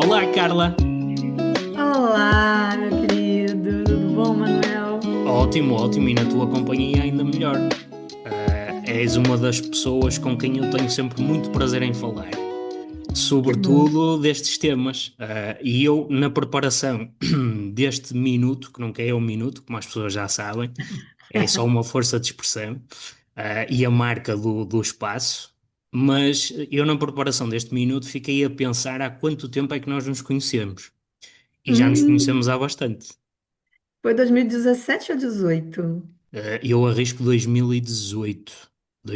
Olá, Carla. Olá, meu querido, tudo bom, Manuel? Ótimo, ótimo, e na tua companhia ainda melhor. És uma das pessoas com quem eu tenho sempre muito prazer em falar, Que bom. sobretudo destes temas. E eu, na preparação deste minuto, que nunca é um minuto, como as pessoas já sabem, é só uma força de expressão, e a marca do espaço, mas eu, na preparação deste minuto, fiquei a pensar há quanto tempo é que nós nos conhecemos. E já nos Hum, conhecemos há bastante. Foi 2017 ou 18? Eu arrisco 2018.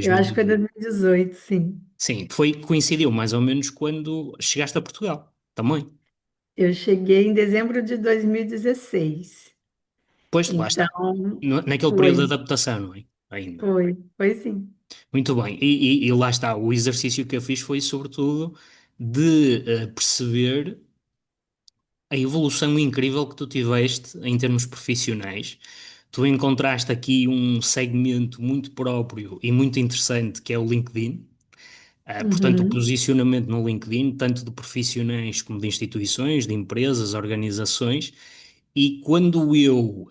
Eu acho que foi 2018. 2018, sim. Sim, coincidiu mais ou menos quando chegaste a Portugal, também. Eu cheguei em dezembro de 2016. Pois, lá está. Então, Naquele período de foi, adaptação, não é? Ainda. foi sim. Muito bem. E lá está. O exercício que eu fiz foi, sobretudo, de perceber a evolução incrível que tu tiveste em termos profissionais. Tu encontraste aqui um segmento muito próprio e muito interessante que é o LinkedIn. Portanto, o Uhum, posicionamento no LinkedIn, tanto de profissionais como de instituições, de empresas, organizações, e quando eu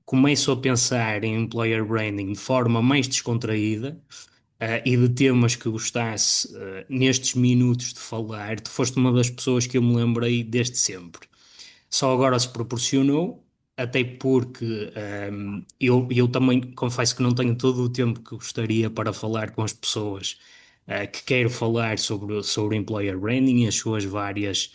começo a pensar em employer branding de forma mais descontraída, e de temas que gostasse nestes minutos de falar, tu foste uma das pessoas que eu me lembrei desde sempre. Só agora se proporcionou, até porque eu também confesso que não tenho todo o tempo que gostaria para falar com as pessoas que quero falar sobre employer branding e as suas várias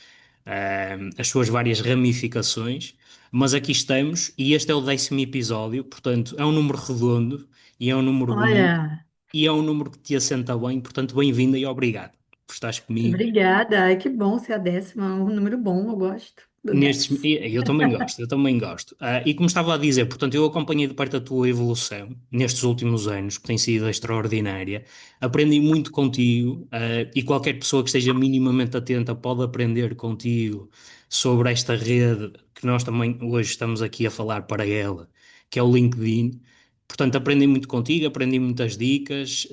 ramificações, mas aqui estamos e este é o 10º episódio, portanto é um número redondo e é um número bonito olha, e é um número que te assenta bem, portanto bem-vinda e obrigado por estares comigo. obrigada. Ai, que bom ser a décima, é um número bom, eu gosto do Nestes, 10. eu também gosto, eu também gosto. E como estava a dizer, portanto, eu acompanhei de perto a tua evolução nestes últimos anos, que tem sido extraordinária. Aprendi muito contigo, e qualquer pessoa que esteja minimamente atenta pode aprender contigo sobre esta rede que nós também hoje estamos aqui a falar para ela, que é o LinkedIn. Portanto, aprendi muito contigo, aprendi muitas dicas.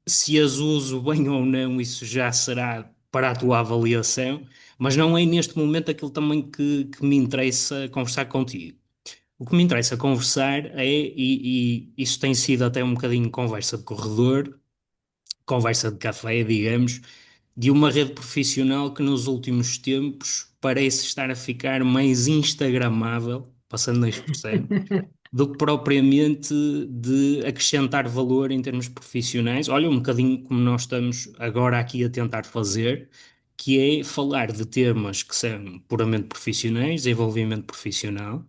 Se as uso bem ou não, isso já será para a tua avaliação. Mas não é neste momento aquilo também que me interessa conversar contigo. O que me interessa conversar e isso tem sido até um bocadinho conversa de corredor, conversa de café, digamos, de uma rede profissional que nos últimos tempos parece estar a ficar mais instagramável, passando a expressão, do que propriamente de acrescentar valor em termos profissionais. Olha, um bocadinho como nós estamos agora aqui a tentar fazer, que é falar de temas que são puramente profissionais, desenvolvimento profissional,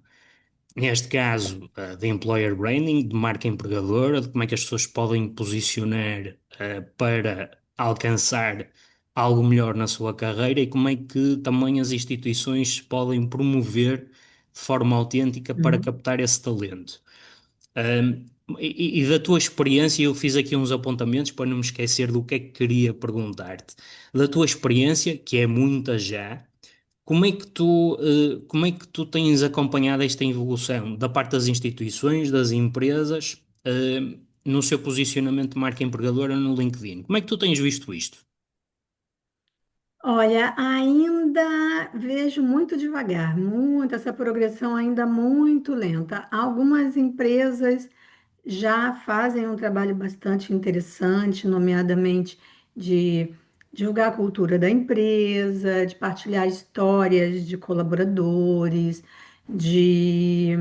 neste caso, de employer branding, de marca empregadora, de como é que as pessoas podem posicionar, para alcançar algo melhor na sua carreira e como é que também as instituições se podem promover de forma autêntica para Uhum. captar esse talento. Um, e da tua experiência, eu fiz aqui uns apontamentos para não me esquecer do que é que queria perguntar-te. Da tua experiência, que é muita já, como é que tu tens acompanhado esta evolução da parte das instituições, das empresas, no seu posicionamento de marca empregadora no LinkedIn? Como é que tu tens visto isto? Olha, ainda vejo muito devagar, muito, essa progressão ainda muito lenta. Algumas empresas já fazem um trabalho bastante interessante, nomeadamente de divulgar a cultura da empresa, de partilhar histórias de colaboradores, de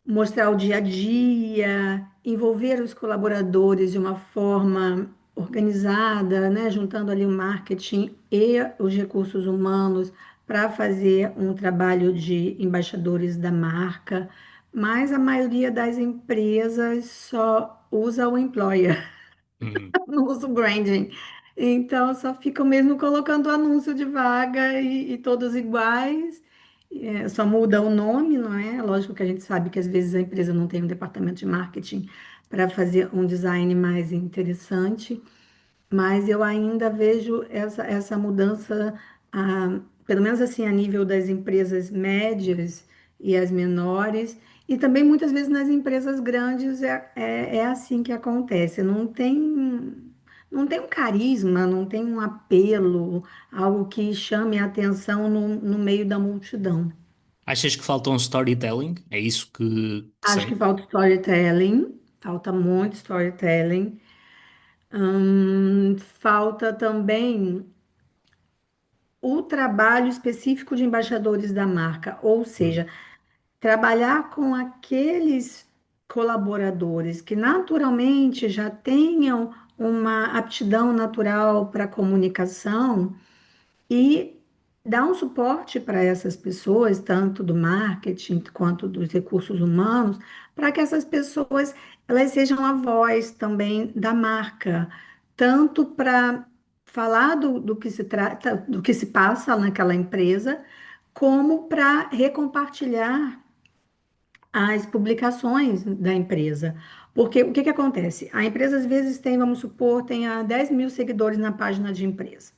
mostrar o dia a dia, envolver os colaboradores de uma forma organizada, né, juntando ali o marketing e os recursos humanos para fazer um trabalho de embaixadores da marca, mas a maioria das empresas só usa o employer, Hum, não usa o branding. Então, só ficam mesmo colocando anúncio de vaga e todos iguais. Só muda o nome, não é? Lógico que a gente sabe que às vezes a empresa não tem um departamento de marketing para fazer um design mais interessante, mas eu ainda vejo essa mudança, pelo menos assim, a nível das empresas médias e as menores, e também muitas vezes nas empresas grandes é assim que acontece. não tem um carisma, não tem um apelo, algo que chame a atenção no meio da multidão. Achas que falta um storytelling? É isso que Acho que sei. falta storytelling, falta muito storytelling. Falta também o trabalho específico de embaixadores da marca, ou Hum, seja, trabalhar com aqueles colaboradores que naturalmente já tenham uma aptidão natural para comunicação e dar um suporte para essas pessoas, tanto do marketing quanto dos recursos humanos, para que essas pessoas elas sejam a voz também da marca, tanto para falar do que se trata, do que se passa naquela empresa, como para recompartilhar as publicações da empresa. Porque o que que acontece? A empresa às vezes tem, vamos supor, tem 10 mil seguidores na página de empresa.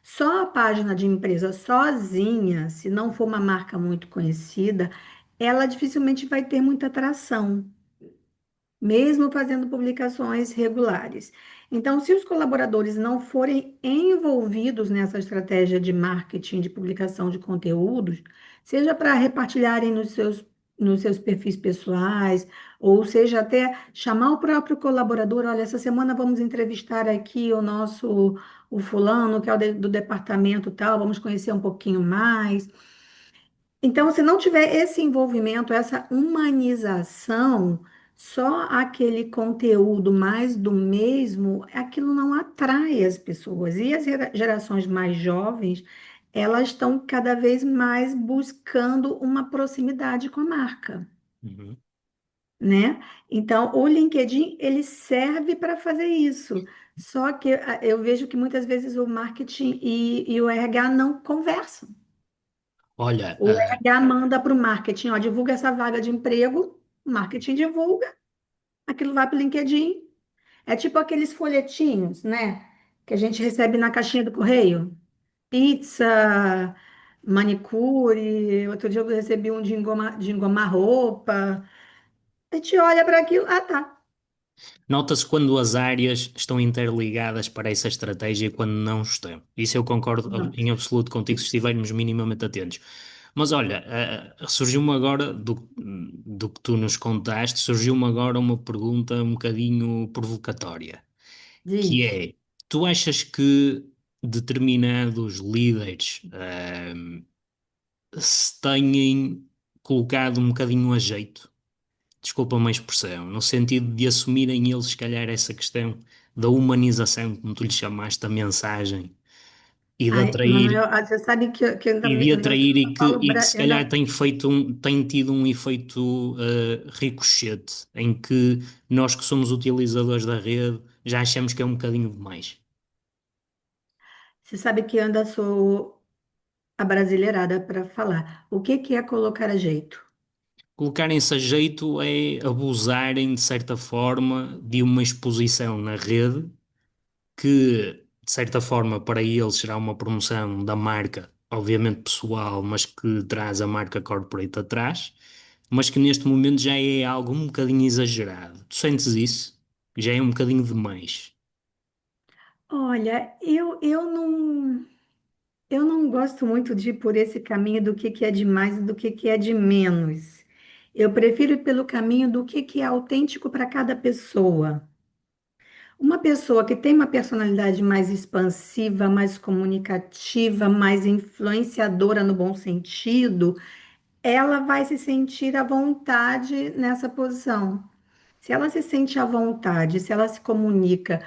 Só a página de empresa sozinha, se não for uma marca muito conhecida, ela dificilmente vai ter muita atração, mesmo fazendo publicações regulares. Então, se os colaboradores não forem envolvidos nessa estratégia de marketing, de publicação de conteúdos, seja para repartilharem nos seus perfis pessoais, ou seja, até chamar o próprio colaborador, olha, essa semana vamos entrevistar aqui o fulano, que é do departamento tal, vamos conhecer um pouquinho mais. Então, se não tiver esse envolvimento, essa humanização, só aquele conteúdo mais do mesmo, aquilo não atrai as pessoas. E as gerações mais jovens, elas estão cada vez mais buscando uma proximidade com a marca, uhum. né? Então, o LinkedIn, ele serve para fazer isso. Só que eu vejo que muitas vezes o marketing e o RH não conversam. Olha, O RH manda para o marketing, ó, divulga essa vaga de emprego, o marketing divulga, aquilo vai para o LinkedIn. É tipo aqueles folhetinhos, né? Que a gente recebe na caixinha do correio. Pizza, manicure. Outro dia eu recebi um de engomar roupa. A gente olha para aquilo, ah, tá. nota-se quando as áreas estão interligadas para essa estratégia e quando não estão. Isso eu concordo Não. em absoluto contigo se estivermos minimamente atentos. Mas olha, surgiu-me agora, do que tu nos contaste, surgiu-me agora uma pergunta um bocadinho provocatória, que Diz. é, tu achas que determinados líderes, se têm colocado um bocadinho a jeito, desculpa-me a expressão, no sentido de assumirem eles, se calhar, essa questão da humanização, como tu lhe chamaste, da mensagem, e de Ai, atrair, Manuel, você sabe que e de eu ainda só atrair falo, e que se calhar tem feito tem tido um efeito ricochete, em que nós que somos utilizadores da rede já achamos que é um bocadinho demais. você sabe que eu ainda sou abrasileirada para falar. O que que é colocar a jeito? Colocarem-se a jeito é abusarem, de certa forma, de uma exposição na rede que, de certa forma, para eles será uma promoção da marca, obviamente pessoal, mas que traz a marca corporate atrás, mas que neste momento já é algo um bocadinho exagerado. Tu sentes isso? Já é um bocadinho demais. Olha, eu não gosto muito de ir por esse caminho do que é de mais e do que é de menos. Eu prefiro ir pelo caminho do que é autêntico para cada pessoa. Uma pessoa que tem uma personalidade mais expansiva, mais comunicativa, mais influenciadora no bom sentido, ela vai se sentir à vontade nessa posição. Se ela se sente à vontade, se ela se comunica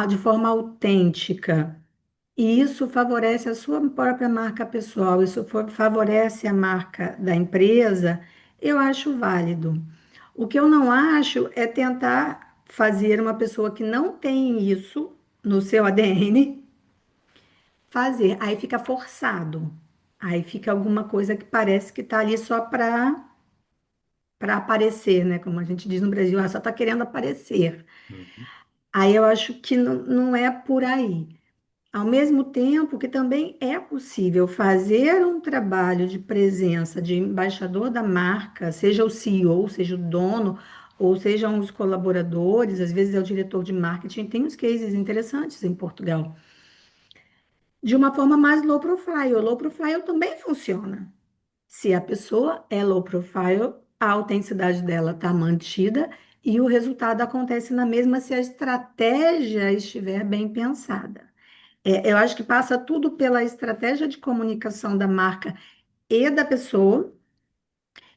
de forma autêntica, e isso favorece a sua própria marca pessoal, isso favorece a marca da empresa, eu acho válido. O que eu não acho é tentar fazer uma pessoa que não tem isso no seu ADN fazer. Aí fica forçado. Aí fica alguma coisa que parece que está ali só para aparecer, né? Como a gente diz no Brasil, só está querendo aparecer. Uhum. Aí eu acho que não é por aí. Ao mesmo tempo que também é possível fazer um trabalho de presença de embaixador da marca, seja o CEO, seja o dono, ou sejam os colaboradores, às vezes é o diretor de marketing, tem uns cases interessantes em Portugal. De uma forma mais low profile. O low profile também funciona. Se a pessoa é low profile, a autenticidade dela está mantida e o resultado acontece na mesma se a estratégia estiver bem pensada. Eu acho que passa tudo pela estratégia de comunicação da marca e da pessoa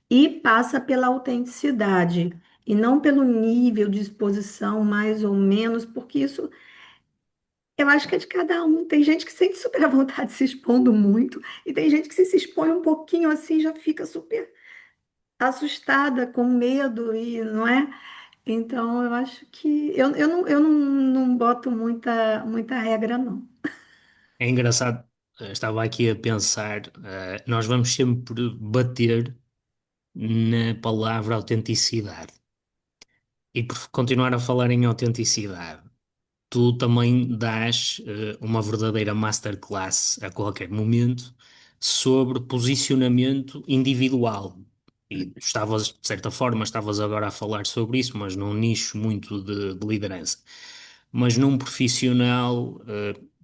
e passa pela autenticidade e não pelo nível de exposição, mais ou menos, porque isso eu acho que é de cada um. Tem gente que sente super à vontade se expondo muito e tem gente que se expõe um pouquinho assim já fica super assustada, com medo, e não é? Então, eu acho que eu não boto muita regra, não. É engraçado, estava aqui a pensar, nós vamos sempre bater na palavra autenticidade. E por continuar a falar em autenticidade, tu também dás uma verdadeira masterclass a qualquer momento sobre posicionamento individual. E tu estavas, de certa forma, estavas agora a falar sobre isso, mas num nicho muito de liderança. Mas num profissional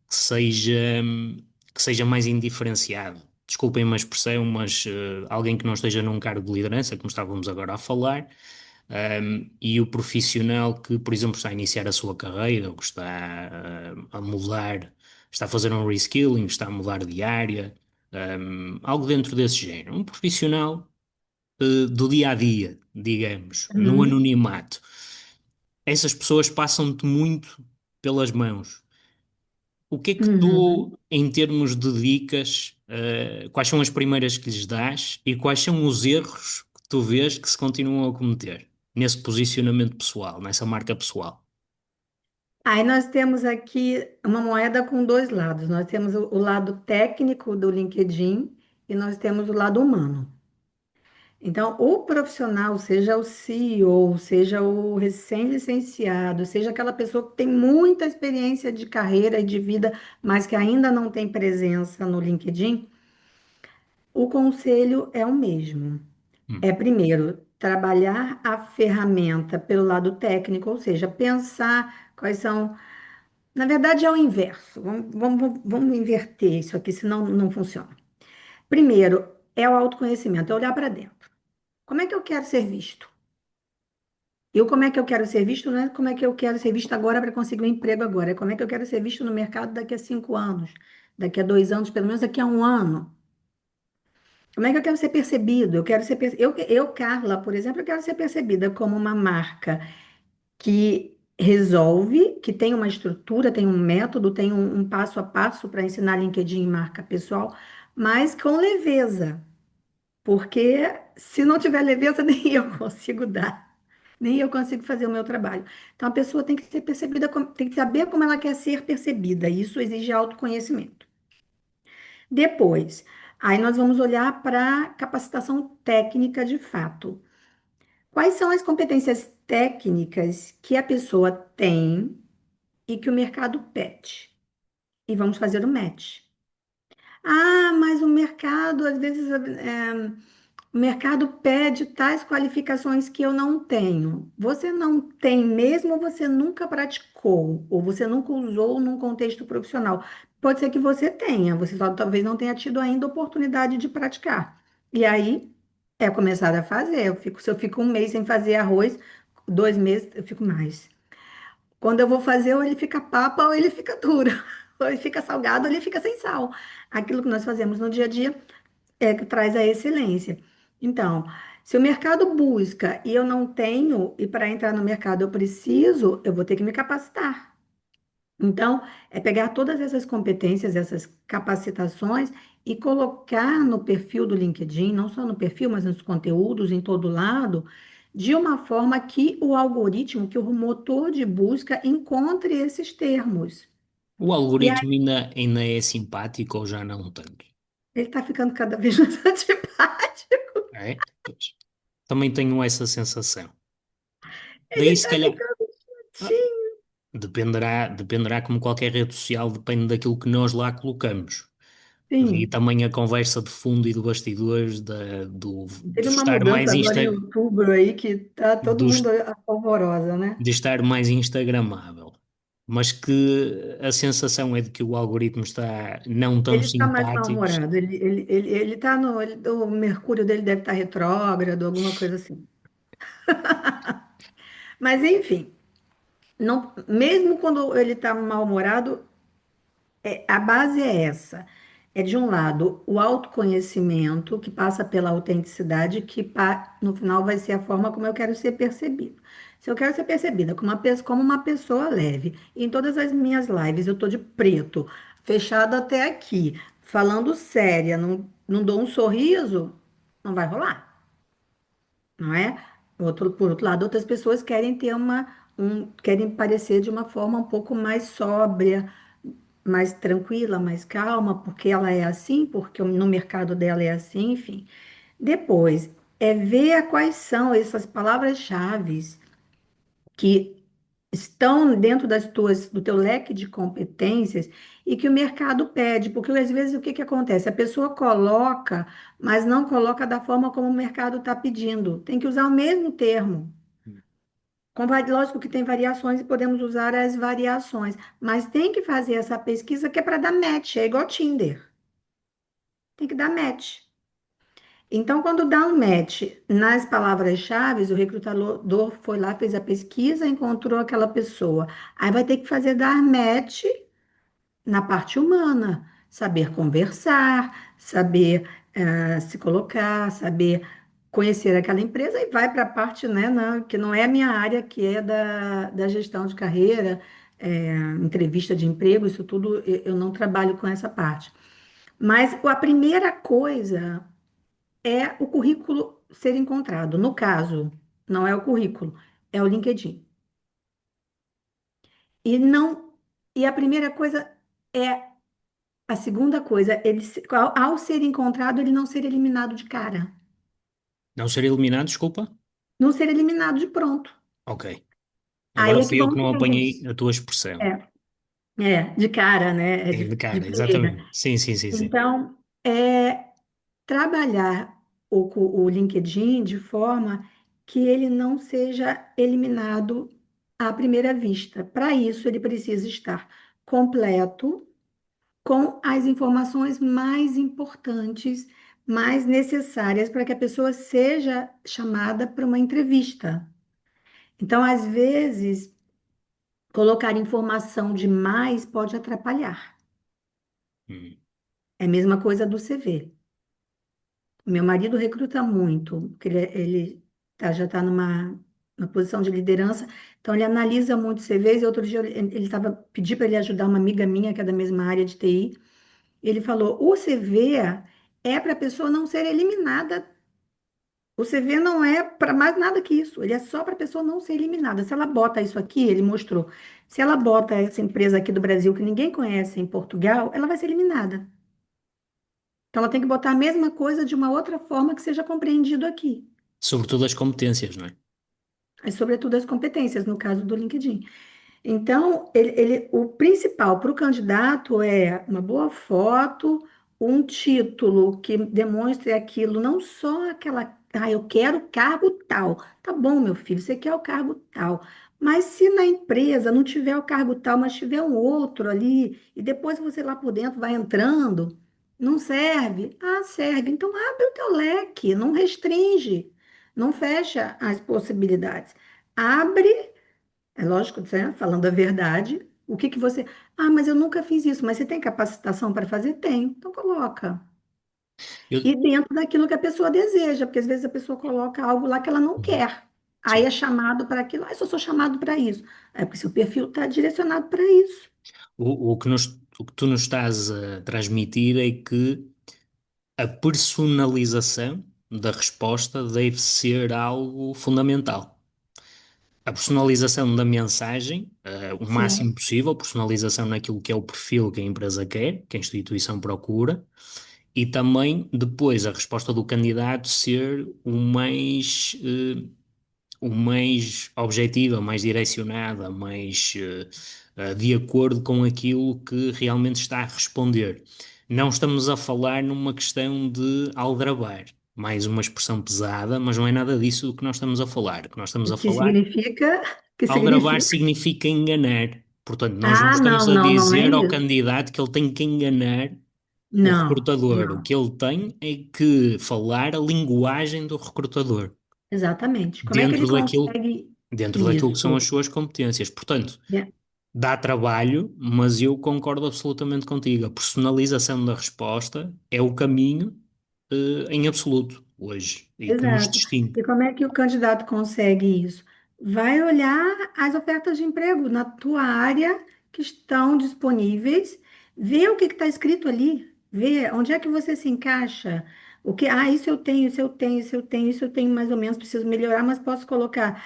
que seja mais indiferenciado. Desculpem-me a expressão, mas alguém que não esteja num cargo de liderança, como estávamos agora a falar, e o profissional que, por exemplo, está a iniciar a sua carreira, ou que está a mudar, está a fazer um reskilling, está a mudar de área, algo dentro desse género. Um profissional do dia a dia, digamos, no Uhum, anonimato. Essas pessoas passam-te muito pelas mãos. O que é que uhum. tu, em termos de dicas, quais são as primeiras que lhes dás e quais são os erros que tu vês que se continuam a cometer nesse posicionamento pessoal, nessa marca pessoal? Aí nós temos aqui uma moeda com dois lados. Nós temos o lado técnico do LinkedIn e nós temos o lado humano. Então, o profissional, seja o CEO, seja o recém-licenciado, seja aquela pessoa que tem muita experiência de carreira e de vida, mas que ainda não tem presença no LinkedIn, o conselho é o mesmo. Hum. É, primeiro, trabalhar a ferramenta pelo lado técnico, ou seja, pensar quais são. Na verdade, é o inverso. Vamos inverter isso aqui, senão não funciona. Primeiro, é o autoconhecimento, é olhar para dentro. Como é que eu quero ser visto? Eu, como é que eu quero ser visto, não é como é que eu quero ser visto agora para conseguir um emprego agora, é como é que eu quero ser visto no mercado daqui a 5 anos, daqui a 2 anos, pelo menos daqui a um ano. Como é que eu quero ser percebido? Eu quero ser, Carla, por exemplo, eu quero ser percebida como uma marca que resolve, que tem uma estrutura, tem um método, tem um passo a passo para ensinar LinkedIn e marca pessoal, mas com leveza. Porque se não tiver leveza, nem eu consigo dar, nem eu consigo fazer o meu trabalho. Então a pessoa tem que ser percebida, tem que saber como ela quer ser percebida. E isso exige autoconhecimento. Depois, aí nós vamos olhar para capacitação técnica de fato. Quais são as competências técnicas que a pessoa tem e que o mercado pede? E vamos fazer o match. Ah, mas o mercado, às vezes, o mercado pede tais qualificações que eu não tenho. Você não tem mesmo, ou você nunca praticou, ou você nunca usou num contexto profissional. Pode ser que você tenha, você só talvez não tenha tido ainda oportunidade de praticar. E aí é começar a fazer. Se eu fico um mês sem fazer arroz, 2 meses, eu fico mais. Quando eu vou fazer, ou ele fica papa ou ele fica duro. Ou ele fica salgado ou ele fica sem sal. Aquilo que nós fazemos no dia a dia é que traz a excelência. Então, se o mercado busca e eu não tenho, e para entrar no mercado eu preciso, eu vou ter que me capacitar. Então, é pegar todas essas competências, essas capacitações e colocar no perfil do LinkedIn, não só no perfil, mas nos conteúdos, em todo lado, de uma forma que o algoritmo, que o motor de busca encontre esses termos. O E aí algoritmo ainda é simpático ou já não tanto? ele está ficando cada vez mais antipático. É? Pois. Também tenho essa sensação. Ele Daí, se está calhar, ficando ah, chatinho. dependerá como qualquer rede social, depende daquilo que nós lá colocamos. Vi Sim. também a conversa de fundo e de bastidores Teve de uma estar mudança mais agora em outubro aí que tá todo mundo apavorosa, né? de estar mais instagramável, mas que a sensação é de que o algoritmo está não tão Ele está mais simpático. mal-humorado. Ele tá no. O Mercúrio dele deve estar retrógrado, alguma coisa assim. Mas, enfim, não, mesmo quando ele está mal-humorado, a base é essa. É, de um lado, o autoconhecimento, que passa pela autenticidade, no final vai ser a forma como eu quero ser percebido. Se eu quero ser percebida como uma pessoa leve, em todas as minhas lives eu tô de preto, fechada até aqui, falando séria, não dou um sorriso, não vai rolar, não é? Por outro lado, outras pessoas querem querem parecer de uma forma um pouco mais sóbria, mais tranquila, mais calma, porque ela é assim, porque no mercado dela é assim, enfim. Depois, é ver quais são essas palavras-chave que estão dentro do teu leque de competências e que o mercado pede, porque às vezes o que que acontece? A pessoa coloca, mas não coloca da forma como o mercado está pedindo. Tem que usar o mesmo termo. Lógico que tem variações e podemos usar as variações, mas tem que fazer essa pesquisa que é para dar match, é igual Tinder, tem que dar match. Então, quando dá um match nas palavras-chave, o recrutador foi lá, fez a pesquisa, encontrou aquela pessoa. Aí vai ter que fazer dar match na parte humana, saber conversar, saber se colocar, saber conhecer aquela empresa e vai para a parte, né, que não é a minha área, que é da gestão de carreira, entrevista de emprego, isso tudo eu não trabalho com essa parte. Mas a primeira coisa é o currículo ser encontrado. No caso, não é o currículo, é o LinkedIn. E não, e a primeira coisa é a segunda coisa, ao ser encontrado, ele não ser eliminado de cara. Não ser eliminado, desculpa? Não ser eliminado de pronto. Ok. Agora Aí é que fui eu que vão não apanhei três. a tua expressão. De cara, né? É É de de cara, primeira. exatamente. Sim, sim, sim, sim. Então, trabalhar o LinkedIn de forma que ele não seja eliminado à primeira vista. Para isso, ele precisa estar completo com as informações mais importantes, mais necessárias para que a pessoa seja chamada para uma entrevista. Então, às vezes, colocar informação demais pode atrapalhar. Hum. É a mesma coisa do CV. Meu marido recruta muito, porque ele já está numa posição de liderança, então ele analisa muito CVs. E outro dia ele estava pedi para ele ajudar uma amiga minha que é da mesma área de TI. Ele falou: o CV é para a pessoa não ser eliminada. O CV não é para mais nada que isso. Ele é só para a pessoa não ser eliminada. Se ela bota isso aqui, ele mostrou. Se ela bota essa empresa aqui do Brasil que ninguém conhece em Portugal, ela vai ser eliminada. Então ela tem que botar a mesma coisa de uma outra forma que seja compreendido aqui. Sobretudo as competências, não é? É sobretudo as competências, no caso do LinkedIn. Então, o principal para o candidato é uma boa foto, um título que demonstre aquilo, não só aquela, eu quero cargo tal. Tá bom, meu filho, você quer o cargo tal. Mas se na empresa não tiver o cargo tal, mas tiver um outro ali, e depois você lá por dentro vai entrando, não serve? Ah, serve. Então abre o teu leque, não restringe, não fecha as possibilidades. Abre, é lógico, né, falando a verdade, o que que você. Ah, mas eu nunca fiz isso, mas você tem capacitação para fazer? Tem, então coloca. Eu, E dentro daquilo que a pessoa deseja, porque às vezes a pessoa coloca algo lá que ela não quer. Aí sim. é chamado para aquilo, ah, eu só sou chamado para isso. É porque seu perfil está direcionado para isso. O que tu nos estás a transmitir é que a personalização da resposta deve ser algo fundamental. A personalização da mensagem, o máximo Sim, possível, personalização naquilo que é o perfil que a empresa quer, que a instituição procura, e também depois a resposta do candidato ser o mais objetiva, mais direcionada, mais de acordo com aquilo que realmente está a responder. Não estamos a falar numa questão de aldrabar. Mais uma expressão pesada, mas não é nada disso do que nós estamos a falar. O que nós estamos O a que falar, significa? Que aldrabar significa? significa enganar. Portanto, nós não Ah, estamos não, a não, não é dizer ao isso. candidato que ele tem que enganar o Não, recrutador. O não. que ele tem é que falar a linguagem do recrutador, Exatamente. Como é que ele dentro daquilo, consegue dentro daquilo que são as isso? suas competências. Portanto, É, dá trabalho, mas eu concordo absolutamente contigo. A personalização da resposta é o caminho, em absoluto, hoje, e que nos exato. distingue. E como é que o candidato consegue isso? Vai olhar as ofertas de emprego na tua área que estão disponíveis, ver o que está escrito ali, ver onde é que você se encaixa. O que, isso eu tenho, isso eu tenho, isso eu tenho, isso eu tenho mais ou menos, preciso melhorar, mas posso colocar.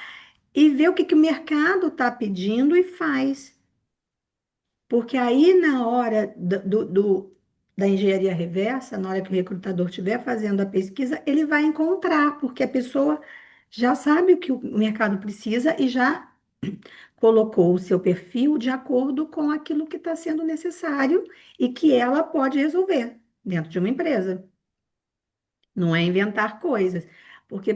E ver o que, que o mercado está pedindo e faz. Porque aí, na hora da engenharia reversa, na hora que o recrutador estiver fazendo a pesquisa, ele vai encontrar, porque a pessoa já sabe o que o mercado precisa e já colocou o seu perfil de acordo com aquilo que está sendo necessário e que ela pode resolver dentro de uma empresa. Não é inventar coisas. Porque,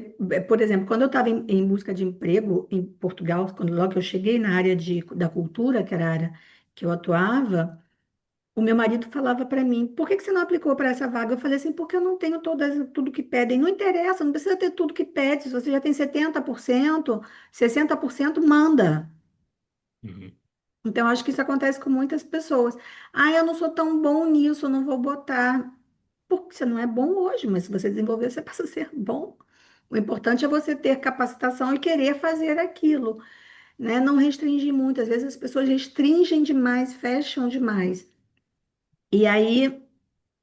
por exemplo, quando eu estava em busca de emprego em Portugal, logo que eu cheguei na área da cultura, que era a área que eu atuava, o meu marido falava para mim, por que que você não aplicou para essa vaga? Eu falei assim, porque eu não tenho tudo que pedem. Não interessa, não precisa ter tudo que pede. Se você já tem 70%, 60%, manda. Uhum. Então, eu acho que isso acontece com muitas pessoas. Ah, eu não sou tão bom nisso, eu não vou botar. Porque você não é bom hoje, mas se você desenvolver, você passa a ser bom. O importante é você ter capacitação e querer fazer aquilo, né? Não restringir muito. Às vezes as pessoas restringem demais, fecham demais. E aí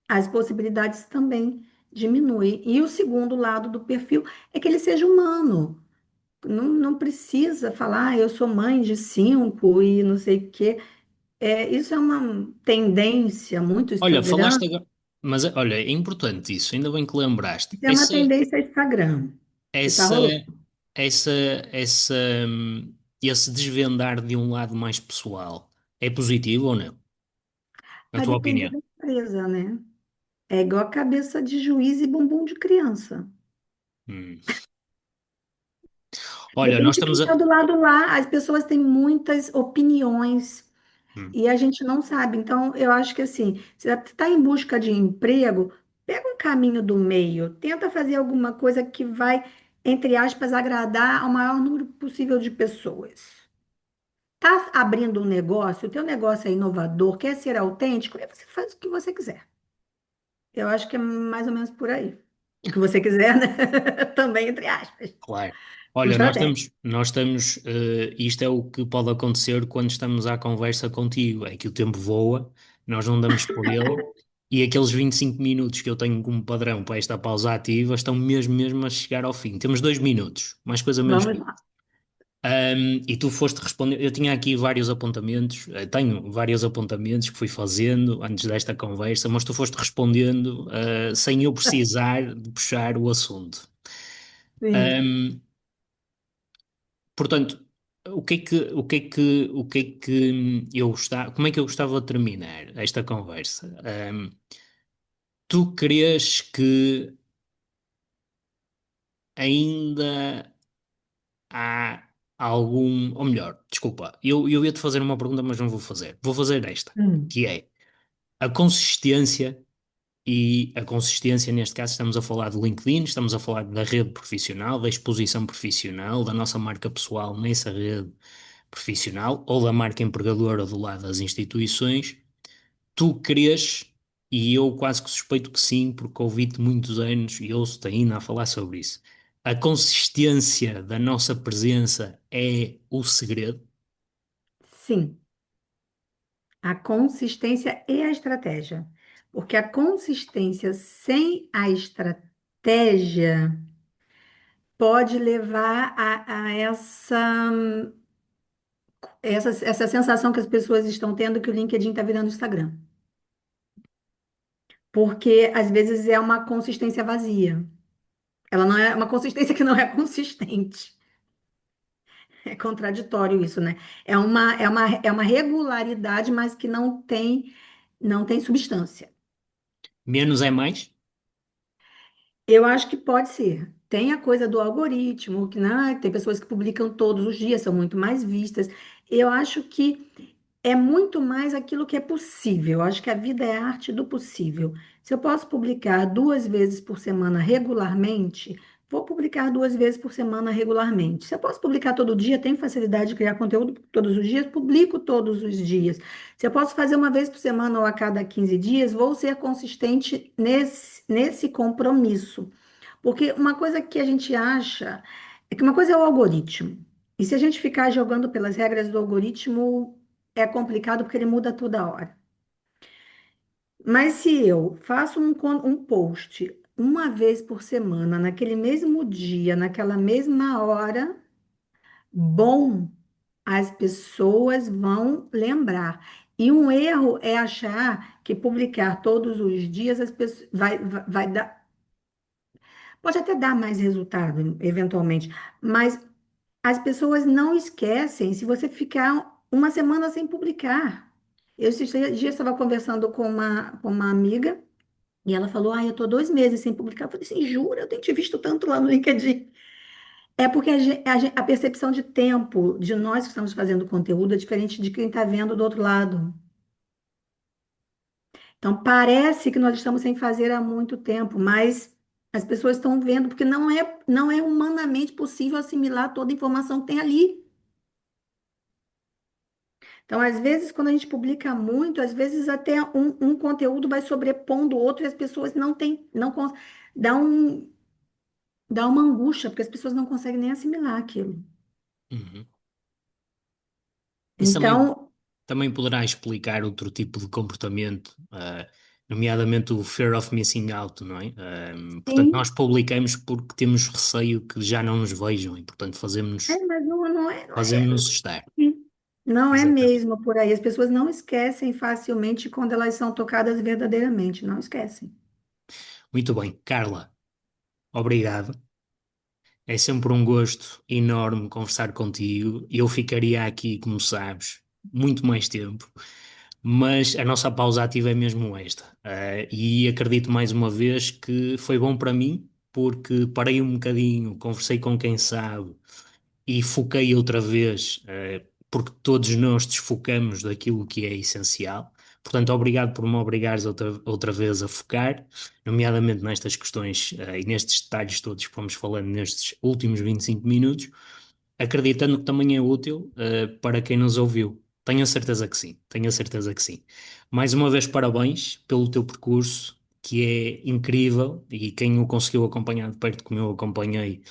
as possibilidades também diminuem. E o segundo lado do perfil é que ele seja humano. Não, não precisa falar, eu sou mãe de cinco e não sei o quê. Isso é uma tendência muito Olha, Instagram. falaste agora, mas olha, é importante isso, ainda bem que lembraste. Isso é uma tendência Instagram que está Essa, rolando. essa, essa, esse desvendar de um lado mais pessoal é positivo ou não? Na Vai tua depender opinião? da empresa, né? É igual a cabeça de juiz e bumbum de criança. Hum. Olha, nós Depende de quem estamos a. está do lado lá. As pessoas têm muitas opiniões Hum. e a gente não sabe. Então, eu acho que assim, se você está em busca de emprego, pega um caminho do meio, tenta fazer alguma coisa que vai, entre aspas, agradar ao maior número possível de pessoas. Tá abrindo um negócio, o teu negócio é inovador, quer ser autêntico, aí você faz o que você quiser. Eu acho que é mais ou menos por aí. O que você quiser, né? Também, entre aspas. Claro. Uma Olha, estratégia. isto é o que pode acontecer quando estamos à conversa contigo, é que o tempo voa, nós não damos por ele, e aqueles 25 minutos que eu tenho como padrão para esta pausa ativa estão mesmo a chegar ao fim. Temos 2 minutos, mais coisa menos Vamos coisa. lá. E tu foste responder, eu tinha aqui vários apontamentos, tenho vários apontamentos que fui fazendo antes desta conversa, mas tu foste respondendo, sem eu precisar de puxar o assunto. Sim. Ahm, Portanto, o que é que eu gostava, como é que eu gostava de terminar esta conversa? Tu crees que ainda há algum, ou melhor, desculpa, eu ia-te fazer uma pergunta, mas não vou fazer. Vou fazer esta, Hum. que é a consistência, e a consistência neste caso estamos a falar do LinkedIn, estamos a falar da rede profissional, da exposição profissional, da nossa marca pessoal nessa rede profissional ou da marca empregadora do lado das instituições. Tu crês, e eu quase que suspeito que sim, porque ouvi-te muitos anos e ouço-te ainda a falar sobre isso. A consistência da nossa presença é o segredo? Sim. A consistência e a estratégia. Porque a consistência sem a estratégia pode levar a essa sensação que as pessoas estão tendo que o LinkedIn está virando Instagram. Porque às vezes é uma consistência vazia. Ela não é uma consistência que não é consistente. É contraditório isso, né? É uma regularidade, mas que não tem substância. Menos é mais? Eu acho que pode ser. Tem a coisa do algoritmo, que né, tem pessoas que publicam todos os dias, são muito mais vistas. Eu acho que é muito mais aquilo que é possível. Eu acho que a vida é a arte do possível. Se eu posso publicar 2 vezes por semana regularmente, vou publicar 2 vezes por semana regularmente. Se eu posso publicar todo dia, tenho facilidade de criar conteúdo todos os dias, publico todos os dias. Se eu posso fazer uma vez por semana ou a cada 15 dias, vou ser consistente nesse compromisso. Porque uma coisa que a gente acha é que uma coisa é o algoritmo. E se a gente ficar jogando pelas regras do algoritmo, é complicado porque ele muda toda hora. Mas se eu faço um post uma vez por semana, naquele mesmo dia, naquela mesma hora, bom, as pessoas vão lembrar. E um erro é achar que publicar todos os dias as pessoas vai dar, pode até dar mais resultado, eventualmente, mas as pessoas não esquecem se você ficar uma semana sem publicar. Eu esses dias estava conversando com uma amiga e ela falou: Ah, eu estou 2 meses sem publicar. Eu falei assim: Jura? Eu tenho te visto tanto lá no LinkedIn. É porque a percepção de tempo de nós que estamos fazendo conteúdo é diferente de quem está vendo do outro lado. Então, parece que nós estamos sem fazer há muito tempo, mas as pessoas estão vendo, porque não é humanamente possível assimilar toda a informação que tem ali. Então, às vezes, quando a gente publica muito, às vezes até um conteúdo vai sobrepondo o outro e as pessoas não têm, não cons- dá um, dá uma angústia, porque as pessoas não conseguem nem assimilar aquilo. Uhum. Isso Então, também poderá explicar outro tipo de comportamento, nomeadamente o fear of missing out, não é? Portanto, nós sim, publicamos porque temos receio que já não nos vejam e, portanto, mas fazemos-nos estar. não é Exatamente. mesmo por aí. As pessoas não esquecem facilmente quando elas são tocadas verdadeiramente, não esquecem. Muito bem, Carla, obrigado. É sempre um gosto enorme conversar contigo. Eu ficaria aqui, como sabes, muito mais tempo, mas a nossa pausa ativa é mesmo esta. E acredito mais uma vez que foi bom para mim, porque parei um bocadinho, conversei com quem sabe e foquei outra vez, porque todos nós desfocamos daquilo que é essencial. Portanto, obrigado por me obrigares outra vez a focar, nomeadamente nestas questões, e nestes detalhes todos que fomos falando nestes últimos 25 minutos, acreditando que também é útil, para quem nos ouviu. Tenho a certeza que sim, tenho a certeza que sim. Mais uma vez, parabéns pelo teu percurso, que é incrível, e quem o conseguiu acompanhar de perto, como eu acompanhei,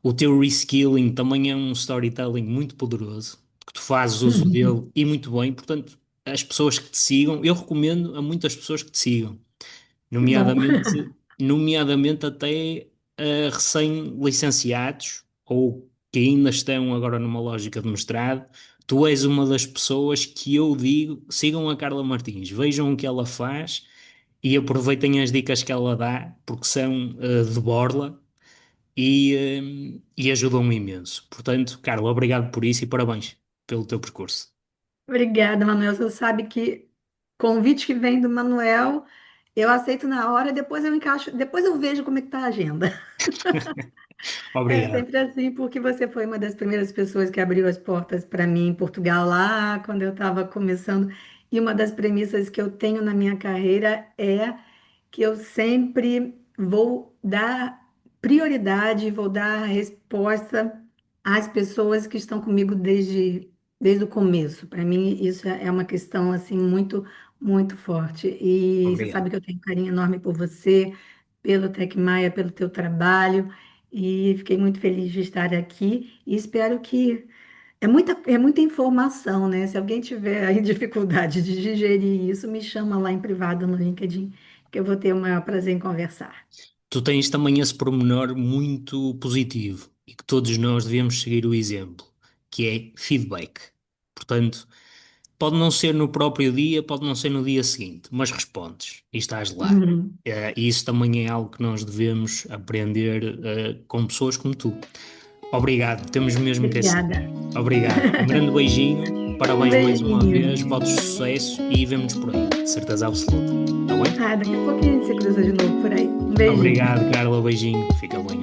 o teu reskilling também é um storytelling muito poderoso, que tu fazes uso dele e muito bem. Portanto, as pessoas que te sigam, eu recomendo a muitas pessoas que te sigam, Que bom. nomeadamente até recém-licenciados ou que ainda estão agora numa lógica de mestrado. Tu és uma das pessoas que eu digo, sigam a Carla Martins, vejam o que ela faz e aproveitem as dicas que ela dá, porque são de borla e ajudam imenso. Portanto, Carla, obrigado por isso e parabéns pelo teu percurso. Obrigada, Manuel. Você sabe que convite que vem do Manuel, eu aceito na hora, depois eu encaixo, depois eu vejo como é que tá a agenda. É Obrigado. sempre assim, porque você foi uma das primeiras pessoas que abriu as portas para mim em Portugal lá, quando eu estava começando. E uma das premissas que eu tenho na minha carreira é que eu sempre vou dar prioridade, vou dar resposta às pessoas que estão comigo desde o começo. Para mim, isso é uma questão assim muito, muito forte. E você Obrigado. sabe que eu tenho um carinho enorme por você, pelo Tec Maia, pelo teu trabalho. E fiquei muito feliz de estar aqui e espero que é muita informação, né? Se alguém tiver aí dificuldade de digerir isso, me chama lá em privado no LinkedIn, que eu vou ter o maior prazer em conversar. Tu tens também esse pormenor muito positivo e que todos nós devemos seguir o exemplo, que é feedback. Portanto, pode não ser no próprio dia, pode não ser no dia seguinte, mas respondes e estás lá. Uhum. E isso também é algo que nós devemos aprender, com pessoas como tu. Obrigado, temos mesmo que ser. Obrigada. Obrigado. Um grande beijinho, Um parabéns mais uma beijinho. vez, votos de sucesso e vemo-nos por aí. certeza absoluta. Está bem? Ah, daqui a pouquinho a gente se cruza de novo por aí. Um beijinho. Obrigado, Carla. Beijinho. Fica bem.